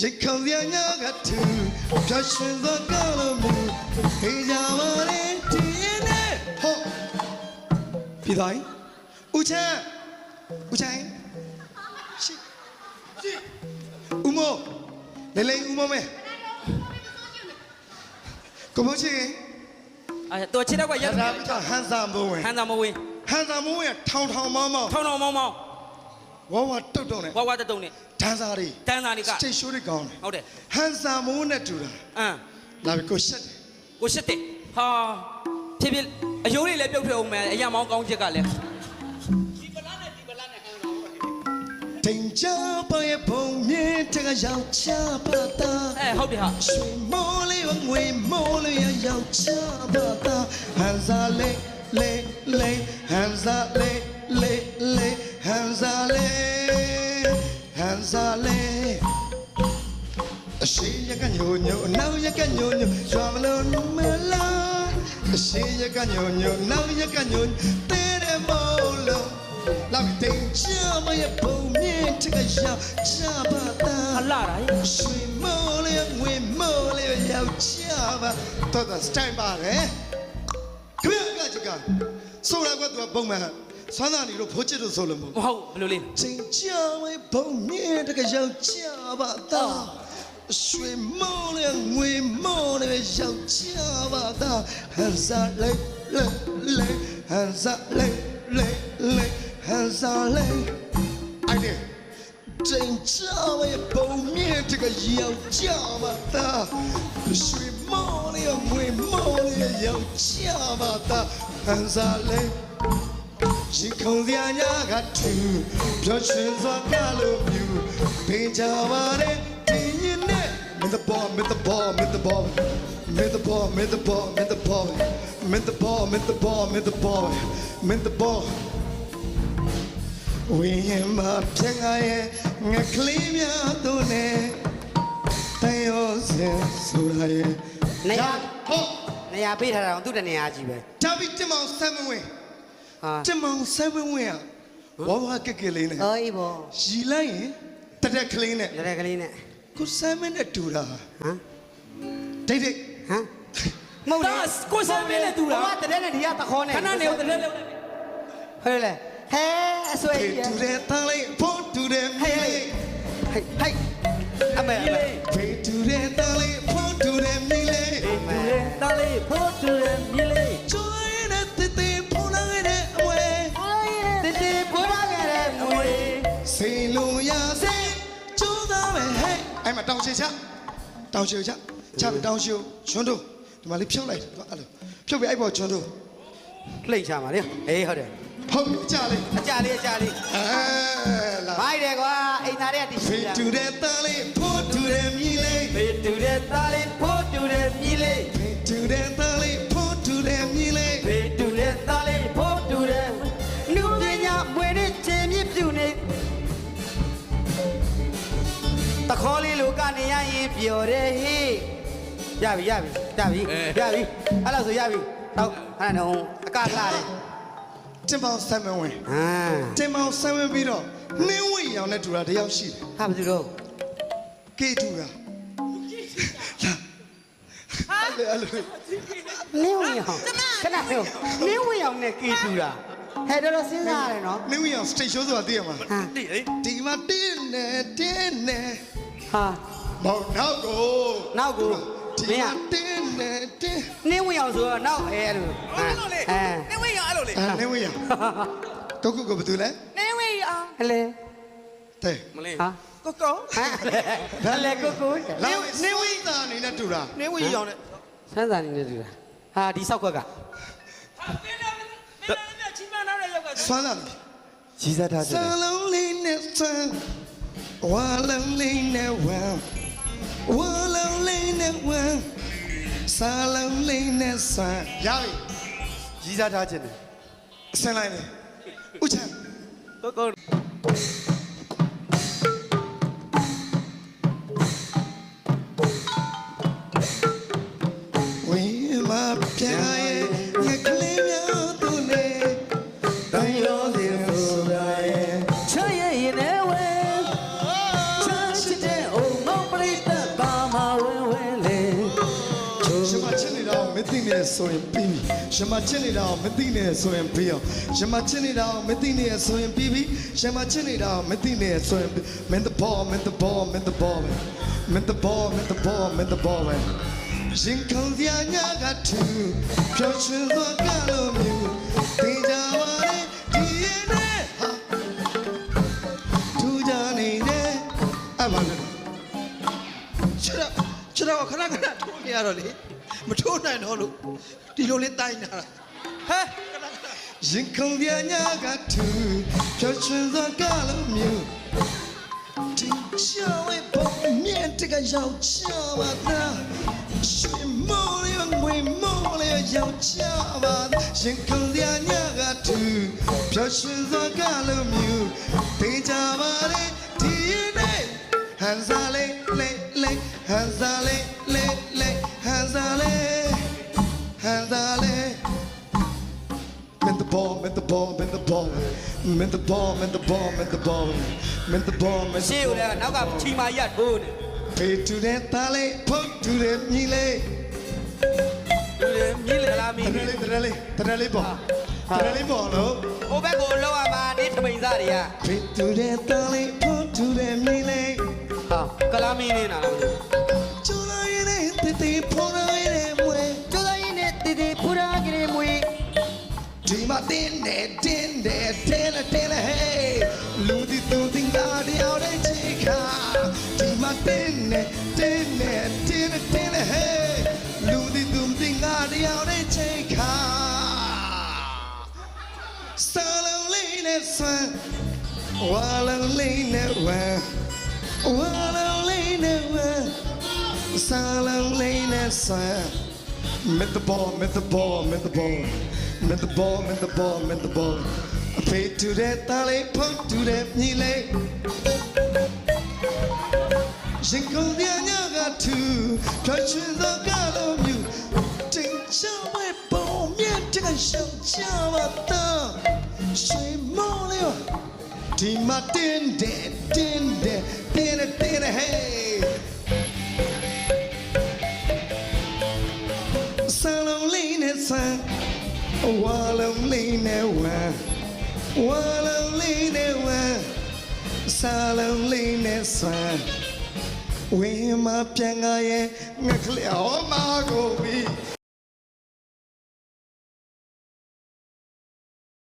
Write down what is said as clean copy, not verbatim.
ရိတ်ခေါ်ရညာကတူဖြတ်ရှင်သောကောင်းလို့မြူခေကြပါလေဒီနဲ့ဟောပြီးသွားပြီဦးချမ်းရှိဦးမောလေလေဦးမောမဲကိုမချင်ตัวชิดกว่ายัด ဟန်စာမိုးဝင်ထောင်မောင်းဝါတုတ်တုံနဲ့ ဝါတုံနဲ့ ဒန်းစားတွေစတိတ်ရှိုးတွေကောင်းတယ် ဟုတ်တယ် ဟန်စာမိုးနဲ့တူတာလာပြီကိုရှက်တယ်ဟာဖြစ်ဖြစ်အယိုးတွေလည်းပြုတ်ထွက်အောင်မယ်အရာမောင်းကောင်းချက်ကလည်းဒီပလန်းနဲ့တင်ကြပါရဲ့ဘုံမြင့်တကရောက်ချပါတာဟုတ်ပြီဟာရွှေမိုးလေးငွေမိုးလေးရောက်ချပါတာဟန်စာလေးဟန်စာလေးဟန်စာလေးအရှိရကညိုအနောက်ရကညိုရွာမလို့မလားအရှိရကညိုနောက်ရကညိုတဲတယ်မို့လို့လာမတင်ချမရဲ့ဘုံမြင့်တကရောက်ချပါတာအလာတာရွှေမိုးလေးငွေမိုးလေးရောက်ချပါတော့စတိုင်ပါလေခရကကြကဆိုရကွာသူကပုံမှန်ဆွမ်းသာနေလို့ဖိုးချစ်လို့ဆိုလို့မဟုတ်ဘယ်လိုလဲတင်ချမရဲ့ဘုံမြင့်တကရောက်ချပါတာရွှေမိုးလေးငွေမိုးလေးရောက်ချပါတာဟန်စာလေးဟန်စာလေးဟန်စာလေးအဲ့ဒီတင်ချမရဲ့ဘုံမြင့်တကရောက်ချပါတာရွှေမိုးလေးငွေမိုးလေးရောက်ချပါတာဟန်စာလေးရိတ်ခေါ်ရညာကတူပြောရှင်စွာကလို့မြူဖေးကြပါလေMet the ball, met the ball, met the ball, met the ball, met the ball, met the ball, met the ball, met the ball, met the ball, met the ball. We am up, Tangaye, Naklimia, Dune, Tayos, Suraye. Naya beat her on to the Niajibe. David Timon 7 way. Timon 7 way. What Killing? Oh, Evo. She lay, Tata clean it. You're clean it. ကိုဆမ်းမနဲ့တူတာဒိတ်ဟမ်မဟုတ်လားကိုဆမ်းမနဲ့တူတာဘာတတဲ့နဲ့ဒီကတခေါ်နေခဏနေဦးတတဲ့လေဟဲ့လေဟဲအဆွေတူတဲ့တန်းလေးဖို့တူတဲ့မြေလေးဟဲ့အမေဖေးတူတဲ့တန်းလေးဖို့တူတဲ့မြေလေးတူတဲ့တန်းလေးဖို့တူတဲ့မြေလေးကျွေးတဲ့တေးဖုန်းလာခဲ့တဲ့အဝဲတေးဖိုးလာခဲ့တဲ့အဝဲစိန်လုံးရစေကျိုးသားပဲဟဲ့အဲ့မှာတောင်ချေချချပြီးတောင်ရှိကျွန်းတို့ဒီမှာလေးဖြုတ်လိုက်တယ်အဲ့လိုဖြုတ်ပြီးအဲ့ပေါ်ကျွန်းတို့လှိမ့်ချမှာလေဟေးဟုတ်တယ်ဟုတ်ပြီအကြလေးလာဘိုက်တယ်ကွာအိမ်သားတွေကတီးရှိတာဖေးတူတဲ့သားလေးဖို့တူတဲ့မြည်လေးဖေးတူတဲ့သားလေးဖို့တူတဲ့မြည်လေးဖေးတူတဲ့သားလေးဖို့တူတဲ့မြည်လေးဖေးတူတဲ့သားလေးဖို့တူတဲ့လူပညာမွေတဲ့ခြေမြစ်ပြူနေတခေါ်လေးလိုကနေရရင်ပျော်တယ်ဟေးရပြီအဲ့လိုဆိုရပြီတော့အဲ့ဒါတော့အကလှတယ်တင်ပေါင်း7ဝင်တင်ပေါင်း7ဝင်ပြီးတော့နှင်းဝေရောင်နဲ့တူတာတယောက်ရှိတယ်ဟာဘာလို့တော့ကေတူတာအဲ့လိုနှင်းဝေရောင်ခဏပြောနှင်းဝေရောင်နဲ့ကေတူတာဟဲ့တော့စဉ်းစားရတယ်နော်နှင်းဝေရောင်စတိတ်ရှိုးဆိုတာသိရမှာဒီမှာတင်းနေဟာမောင်နောက်ကိုမင်းတင်းနှင်းဝင်အောင်ဆိုတော့နောက်အဲ့လိုနှင်းဝင်အောင်အဲ့လိုလေနှင်းဝင်အောင်ကိုဘာတူလဲနှင်းဝင်အောင်ဟလဲတဲ့မလေးဟာကိုဟလဲကိုနှင်းဝင်သာအနေနဲ့တူတာနှင်းဝင်အောင်နဲ့ဆန်းစာနေနဲ့တူတာဟာဒီဆောက်ခွက်ကချင်းမနာတဲ့ရောက်ကဆွမ်းလာကြီးစားထားတယ်ဆလုံးလေးနဲ့ဆန်းဝါလုံးလေးနဲ့ဝမ်းဝါလုံးလေးနဲ့ဝမ်းဆလုံးလေးနဲ့ဆန်းရပြီကြီးစားထားခြင်းတယ်အစင်လိုက်လေဦးချမ်းကိုဝေးမပြာရဲ့ငကလေးများသူနေတိုင်းရောစီဆိုတာရဲ့ချရဲ့ရင်နဲ့ဝဲချစ်တဲ့အိုမောင်ပရိ မသိနေဆိုရင်ပြီးပြီရမချစ်နေတာကိုမသိနေဆိုရင်ပြီးအောင်ရမချစ်နေတာကိုမသိနေဆိုရင်ပြီးပြီရမချစ်နေတာကိုမသိနေဆိုရင်မင်းthe ball man the ball man the ball man the ball man the ball man the ball man ရင်ခုန်စရာညကတူဖြောချင်သောကလိုမျိုးတင်ကြပါလေဒီရင်နဲ့ဟာထူကြနေတယ်အမှန်ပဲကျွန်တော်ခဏခဏထိုးနေရတော့လေမထိုးနိုင်တော့လို့ဒီလိုလေးတိုင်းနေတာဟဲ့ရင်ခုန်ပြညာကတူဖြောချင်သောကလိုမျိုးတင်ချဝဲပုံမြင့်တကရောက်ချပါသားရွှေမော်ရငွေမော်ရရောက်ချပါရင်ခုန်ပြညာကတူဖြောချင်သောကလိုမျိုးတင်ကြပါလေဒီနေ့ hands are lay hands are lay hands are lay men the ball men the ball men the ball men the ball men the ball men the ball men the ball men ရှေ့ကိုလည်းနောက်ကချီမာရက်ထိုးနေ pay to that tale put to that mile လူတွေမြည်လေလားမင်း tale ball လို့ ဟိုဘက်ကိုလောက်ရမှာဒီထမိန်စားတွေက pay to that tale put to that mile ဟာကလာမင်းနေတာလား ကျူလာရင်တေတေပေါ်ရရဲ့မွေ ကျိုးတိုင်းနဲ့တည်တည်ဖူရာကလေးမွေ ဒီမှာတင်းတယ်ဟေးလူဒီတူတင်တာတယောက်တည်းချိခါဒီမှာတင်းတယ်ဟေးလူဒီတူတင်တာတယောက်တည်းချိခါစလုံးလေးနဲ့ဆွမ်းဝါလုံးလေးနဲ့ဝမ်းဝါလုံးလေးနဲ့ဝမ်းစလုံးလေးနဲ့ဆွမ်း Met the ball, met the ball, met the ball, met the ball, met the ball, met the ball. I pay to that tally, put to that nile. Jingle the anyaga too, touching the god of you. Ting chawe bone, yeah, take a show, chavata. Say molio. Tima din, hey. Wallow we ma pianga ye ngakle o ma go bi